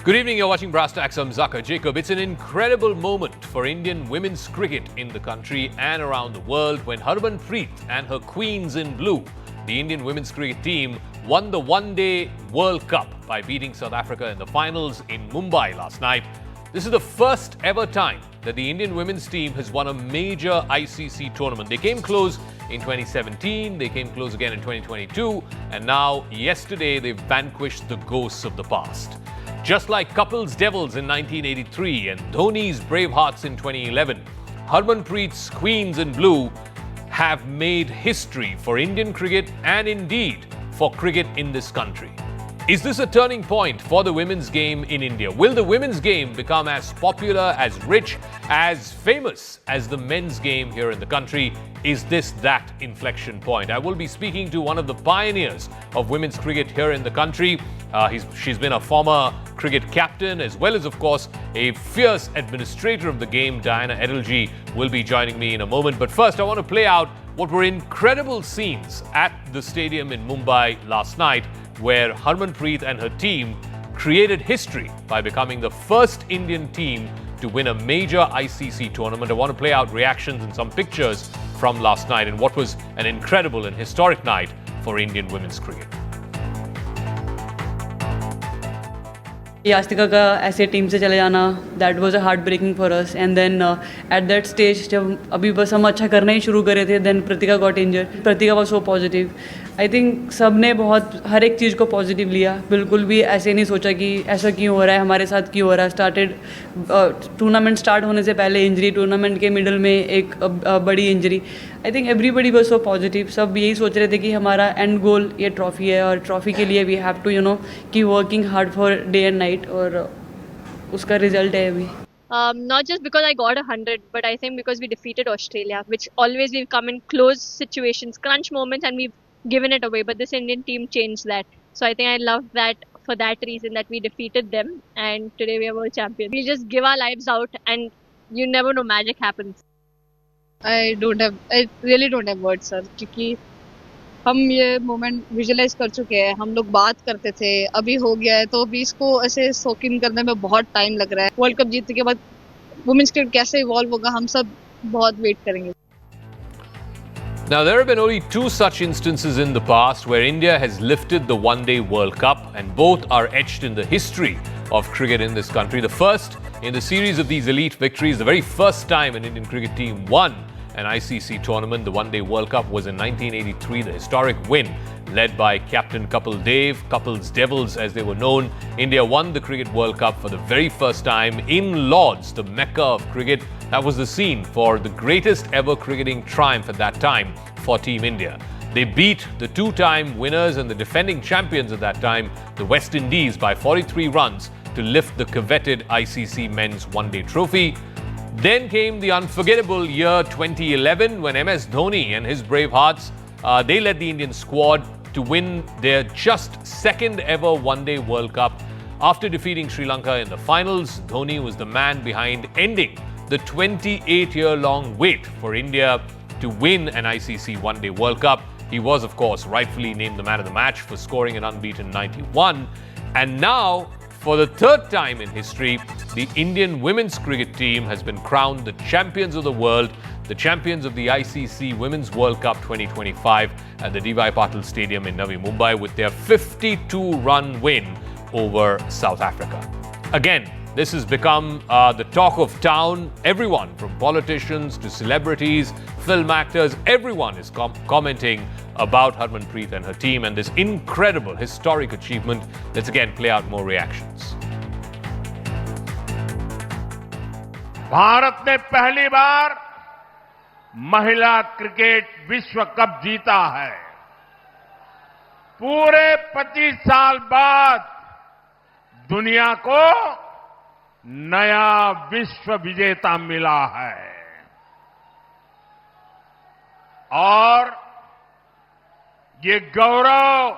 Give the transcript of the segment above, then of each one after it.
Good evening, you're watching brass-tacks. I'm Zakir Jacob. It's an incredible moment for Indian women's cricket in the country and around the world when Harmanpreet and her Queens in Blue, the Indian women's cricket team, won the one-day World Cup by beating South Africa in the finals in Mumbai last night. This is the first ever time that the Indian women's team has won a major ICC tournament. They came close in 2017, they came close again in 2022, and now yesterday they vanquished the ghosts of the past. Just like Kapil's Devils in 1983 and Dhoni's Bravehearts in 2011, Harmanpreet's Queens in Blue have made history for Indian cricket and indeed for cricket in this country. Is this a turning point for the women's game in India? Will the women's game become as popular, as rich, as famous as the men's game here in the country? Is this that inflection point? I will be speaking to one of the pioneers of women's cricket here in the country. She's been a former cricket captain as well as, of course, a fierce administrator of the game. Diana Edulji will be joining me in a moment. But first, I want to play out what were incredible scenes at the stadium in Mumbai last night, where Harmanpreet and her team created history by becoming the first Indian team to win a major ICC tournament. I want to play out reactions and some pictures from last night and what was an incredible and historic night for Indian women's cricket. Yastika का ऐसे team से चले जाना, that was a heart breaking for us. And then at that stage जब अभी बस हम अच्छा करना ही शुरू करे थे, then Pratika got injured. Pratika was so positive. I think सब ने बहुत हर एक चीज़ को पॉजिटिव लिया. बिल्कुल भी ऐसे नहीं सोचा कि ऐसा क्यों हो रहा है, हमारे साथ क्यों हो रहा है. टूर्नामेंट स्टार्ट होने से पहले इंजरी, टूर्नामेंट के मिडल में एक बड़ी injury. I think everybody was so positive. सब यही सोच रहे थे कि हमारा एंड गोल ये ट्रॉफी है और ट्रॉफी के लिए वी हैव टू की working hard for day and night, और उसका रिजल्ट है अभी. Not just because I got 100, but I think because we defeated Australia, which always we've come in close situations, crunch moments, and we've given it away. But this Indian team changed that. So I think I love that for that reason, that we defeated them, and today we are world champions. We just give our lives out, and you never know, magic happens. I really don't have words, sir, क्योंकि हम ये moment visualise कर चुके हैं. हम लोग बात करते थे, अभी हो गया है, तो अभी इसको ऐसे सोक इन करने में बहुत टाइम लग रहा है. वर्ल्ड कप जीतने के बाद वुमेन्स क्रिकेट कैसे इवॉल्व होगा, हम सब बहुत वेट करेंगे. Now, there have been only two such instances in the past where India has lifted the one-day World Cup, and both are etched in the history of cricket in this country. The first in the series of these elite victories, the very first time an Indian cricket team won an ICC tournament, the one-day World Cup, was in 1983, the historic win led by Captain Kapil Dev, Kapil's Devils as they were known. India won the Cricket World Cup for the very first time in Lords, the Mecca of cricket. That was the scene for the greatest ever cricketing triumph at that time for Team India. They beat the two-time winners and the defending champions at that time, the West Indies, by 43 runs to lift the coveted ICC Men's One-Day Trophy. Then came the unforgettable year 2011 when MS Dhoni and his Bravehearts, they led the Indian squad to win their just second ever one-day World Cup. After defeating Sri Lanka in the finals, Dhoni was the man behind ending the 28-year-long wait for India to win an ICC one-day World Cup. He was, of course, rightfully named the man of the match for scoring an unbeaten 91. And now, for the third time in history, the Indian women's cricket team has been crowned the champions of the world, the champions of the ICC Women's World Cup 2025 at the D.Y. Patil Stadium in Navi Mumbai with their 52-run win over South Africa. Again, this has become the talk of town. Everyone from politicians to celebrities, film actors, everyone is commenting about Harmanpreet and her team and this incredible historic achievement. Let's again play out more reactions. Bharat ने पहली बार महिला cricket विश्व cup जीता है. पूरे 25 साल बाद दुनिया को नया विश्व विजेता मिला है और ये गौरव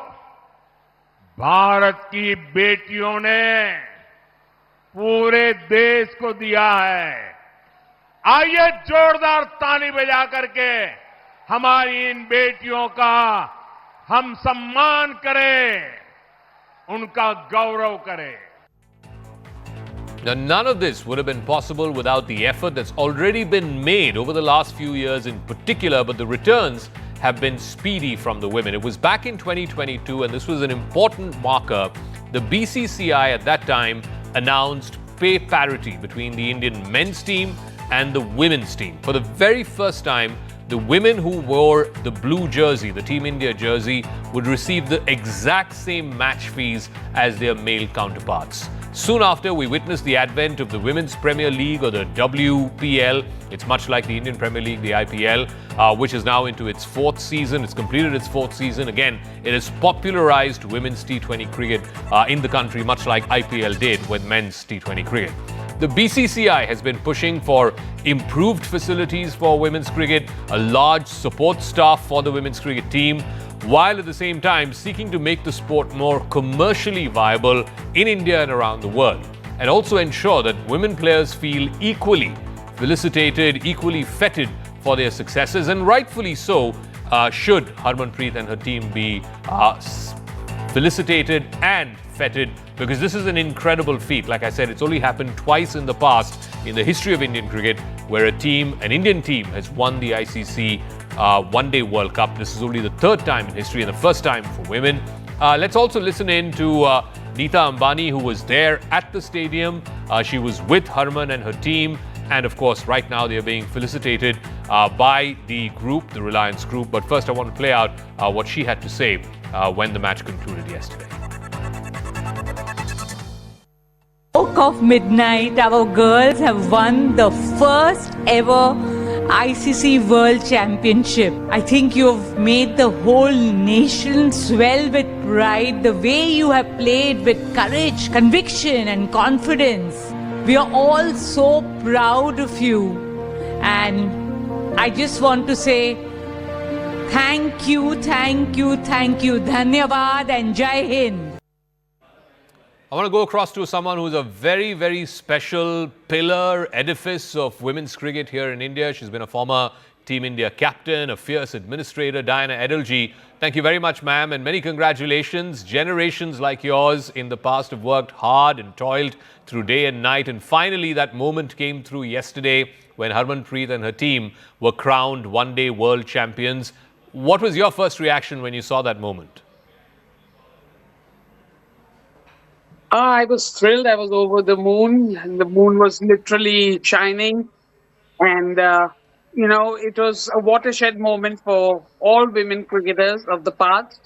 भारत की बेटियों ने पूरे देश को दिया है. आइए जोरदार ताली बजा करके हमारी इन बेटियों का हम सम्मान करें, उनका गौरव करें. Now, none of this would have been possible without the effort that's already been made over the last few years in particular, but the returns have been speedy from the women. It was back in 2022, and this was an important marker. The BCCI at that time announced pay parity between the Indian men's team and the women's team. For the very first time, the women who wore the blue jersey, the Team India jersey, would receive the exact same match fees as their male counterparts. Soon after, we witnessed the advent of the Women's Premier League, or the WPL. It's much like the Indian Premier League, the IPL, which is now into its fourth season. It's completed its fourth season. Again, it has popularized women's T20 cricket in the country, much like IPL did with men's T20 cricket. The BCCI has been pushing for improved facilities for women's cricket, a large support staff for the women's cricket team, while at the same time seeking to make the sport more commercially viable in India and around the world, and also ensure that women players feel equally felicitated, equally feted for their successes, and rightfully so should Harmanpreet and her team be felicitated and feted, because this is an incredible feat. Like I said, it's only happened twice in the past in the history of Indian cricket where an Indian team has won the ICC One-Day World Cup. This is only the third time in history and the first time for women. Let's also listen in to Neeta Ambani, who was there at the stadium. She was with Harman and her team. And of course, right now they're being felicitated by the group, the Reliance Group. But first, I want to play out what she had to say when the match concluded yesterday. Stroke of midnight, our girls have won the first ever ICC World Championship. I think you've made the whole nation swell with pride. The way you have played with courage, conviction and confidence. We are all so proud of you. And I just want to say thank you, thank you, thank you. Dhanyavad and Jai Hind. I want to go across to someone who's a very, very special pillar, edifice of women's cricket here in India. She's been a former Team India captain, a fierce administrator, Diana Edulji. Thank you very much, ma'am, and many congratulations. Generations like yours in the past have worked hard and toiled through day and night. And finally, that moment came through yesterday when Harmanpreet and her team were crowned one-day world champions. What was your first reaction when you saw that moment? I was thrilled. I was over the moon, and the moon was literally shining. And, it was a watershed moment for all women cricketers of the past,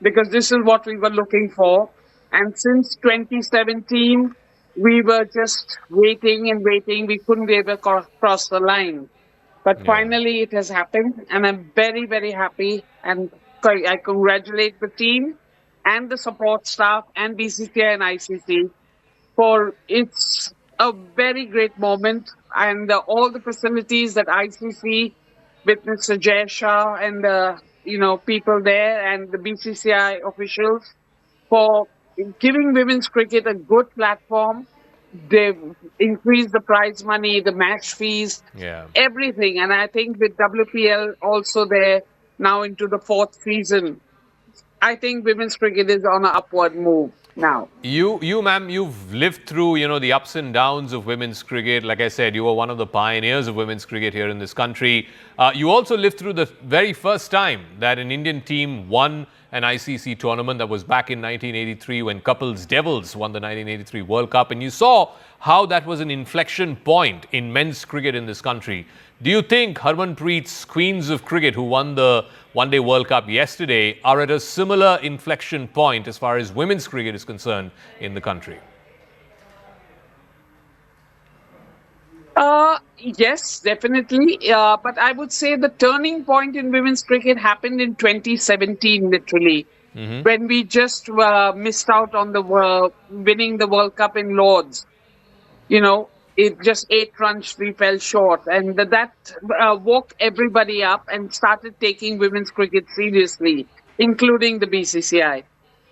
because this is what we were looking for. And since 2017, we were just waiting and waiting. We couldn't ever cross the line. But finally, it has happened, and I'm very, very happy. And I congratulate the team and the support staff and BCCI and ICC for it's a very great moment, and all the facilities that ICC with Mr. Jay Shah and people there and the BCCI officials for giving women's cricket a good platform. They've increased the prize money, the match fees, everything. And I think with WPL also there now into the fourth season, I think women's cricket is on an upward move now. You, ma'am, you've lived through, the ups and downs of women's cricket. Like I said, you were one of the pioneers of women's cricket here in this country. You also lived through the very first time that an Indian team won an ICC tournament. That was back in 1983 when Kapil's Devils won the 1983 World Cup. And you saw how that was an inflection point in men's cricket in this country. Do you think Harmanpreet's Queens of Cricket, who won the One-Day World Cup yesterday, are at a similar inflection point as far as women's cricket is concerned in the country? Yes, definitely. But I would say the turning point in women's cricket happened in 2017, literally, when we just missed out on the winning the World Cup in Lords. It just 8 runs we fell short, and that woke everybody up and started taking women's cricket seriously, including the BCCI.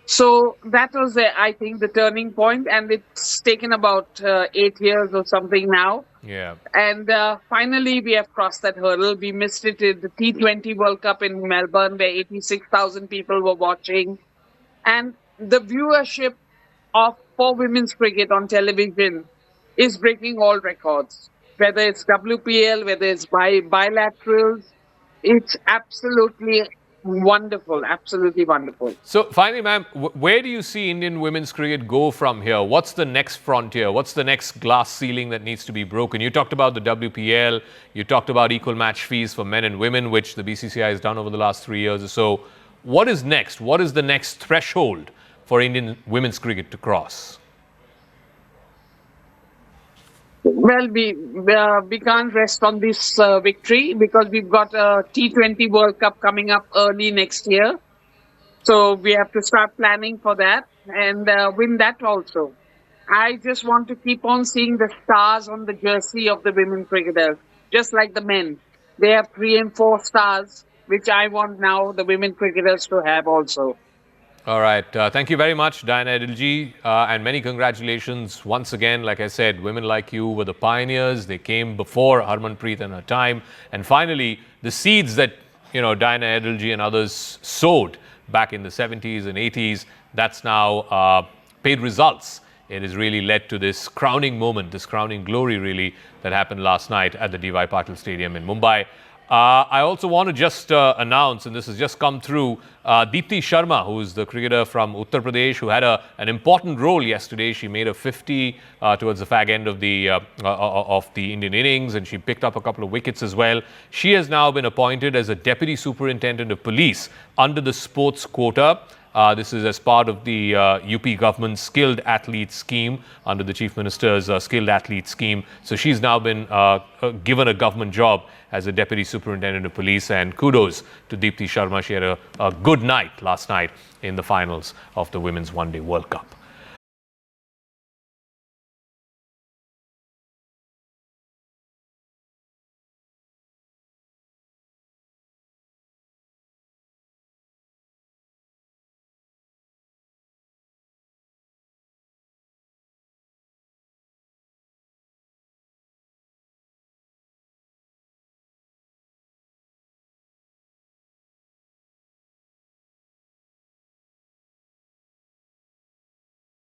So that was, I think, the turning point, and it's taken about 8 years or something now. Yeah. And finally, we have crossed that hurdle. We missed it in the T20 World Cup in Melbourne, where 86,000 people were watching, and the viewership for women's cricket on television is breaking all records. Whether it's WPL, whether it's bilaterals, it's absolutely wonderful, absolutely wonderful. So finally, ma'am, where do you see Indian women's cricket go from here? What's the next frontier? What's the next glass ceiling that needs to be broken? You talked about the WPL. You talked about equal match fees for men and women, which the BCCI has done over the last 3 years or so. What is next? What is the next threshold for Indian women's cricket to cross? Well, we can't rest on this victory because we've got a T20 World Cup coming up early next year. So we have to start planning for that and win that also. I just want to keep on seeing the stars on the jersey of the women cricketers, just like the men. They have 3 and 4 stars, which I want now the women cricketers to have also. All right. Thank you very much, Diana Edulji, and many congratulations once again. Like I said, women like you were the pioneers. They came before Harmanpreet and her time. And finally, the seeds that, Diana Edulji and others sowed back in the 70s and 80s, that's now paid results. It has really led to this crowning moment, this crowning glory, really, that happened last night at the D.Y. Patil Stadium in Mumbai. I also want to just announce, and this has just come through, Deepti Sharma, who is the cricketer from Uttar Pradesh, who had an important role yesterday. She made a 50 towards the fag end of the Indian innings, and she picked up a couple of wickets as well. She has now been appointed as a Deputy Superintendent of Police under the sports quota. This is as part of the UP government's skilled athlete scheme under the Chief Minister's skilled athlete scheme. So she's now been given a government job as a Deputy Superintendent of Police, and kudos to Deepti Sharma. She had a good night last night in the finals of the Women's One Day World Cup.